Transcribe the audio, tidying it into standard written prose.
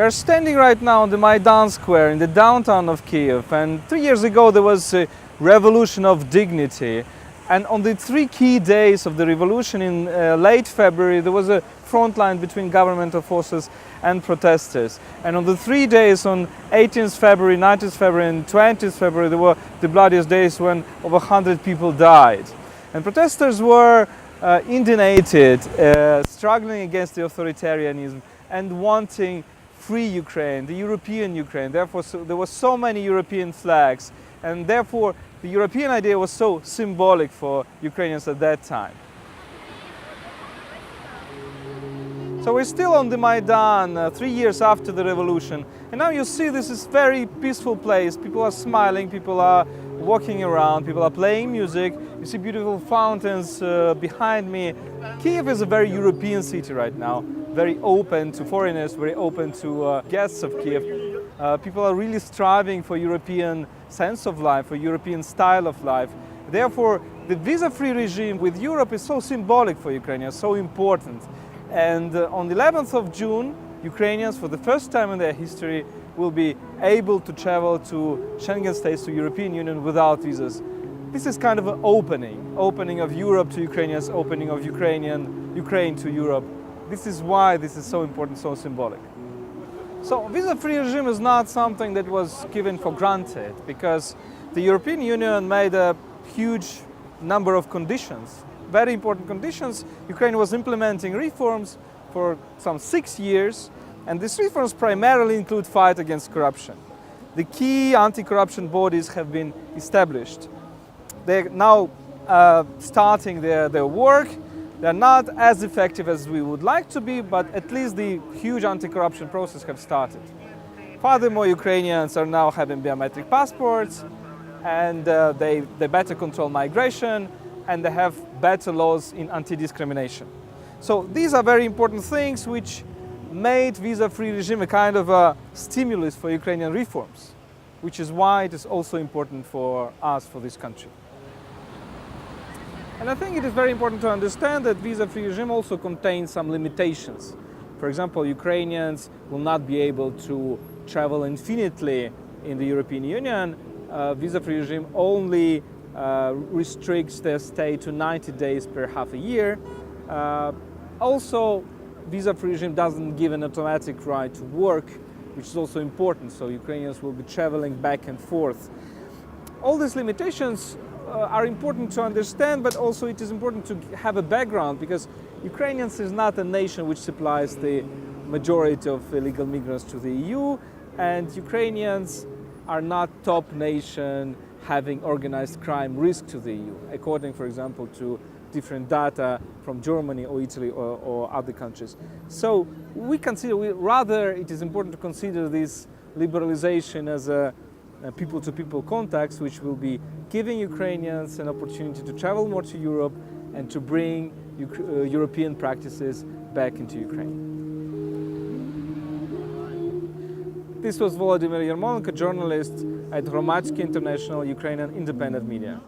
We are standing right now on the Maidan Square in the downtown of Kiev, and 3 years ago there was a revolution of dignity, and on the 3 key days of the revolution in late February there was a front line between governmental forces and protesters, and on the 3 days on 18th February, 19th February and 20th February there were the bloodiest days when over 100 people died, and protesters were indignated, struggling against the authoritarianism and wanting free Ukraine, the European Ukraine. Therefore, there were so many European flags, and therefore the European idea was so symbolic for Ukrainians at that time. So we're still on the Maidan 3 years after the revolution, and now you see this is very peaceful place. People are smiling, people are walking around, people are playing music. You see beautiful fountains behind me. Kiev is a very European city right now, very open to foreigners, very open to guests of Kiev. People are really striving for European sense of life, for European style of life. Therefore, the visa-free regime with Europe is so symbolic for Ukrainians, so important. And on the 11th of June, Ukrainians, for the first time in their history, will be able to travel to Schengen states, to European Union without visas. This is kind of an opening of Europe to Ukrainians, opening of Ukraine to Europe. This is why this is so important, so symbolic. So visa-free regime is not something that was given for granted, because the European Union made a huge number of conditions, very important conditions. Ukraine was implementing reforms for some 6 years, and these reforms primarily include fight against corruption. The key anti-corruption bodies have been established. They're now starting their work. They're not as effective as we would like to be, but at least the huge anti-corruption process have started. Furthermore, Ukrainians are now having biometric passports, and they better control migration, and they have better laws in anti-discrimination. So these are very important things which made visa-free regime a kind of a stimulus for Ukrainian reforms, which is why it is also important for us, for this country. And I think it is very important to understand that visa-free regime also contains some limitations. For example, Ukrainians will not be able to travel infinitely in the European Union. Visa-free regime only restricts their stay to 90 days per half a year. Also, visa-free regime doesn't give an automatic right to work, which is also important, so Ukrainians will be traveling back and forth. All these limitations are important to understand, but also it is important to have a background, because Ukrainians is not a nation which supplies the majority of illegal migrants to the EU, and Ukrainians are not top nation having organized crime risk to the EU, according, for example, to different data from Germany or Italy or other countries. So we consider, rather it is important to consider this liberalization as a people-to-people contacts, which will be giving Ukrainians an opportunity to travel more to Europe and to bring European practices back into Ukraine. This was Volodymyr Yermolenko, journalist at Hromadske International Ukrainian Independent Media.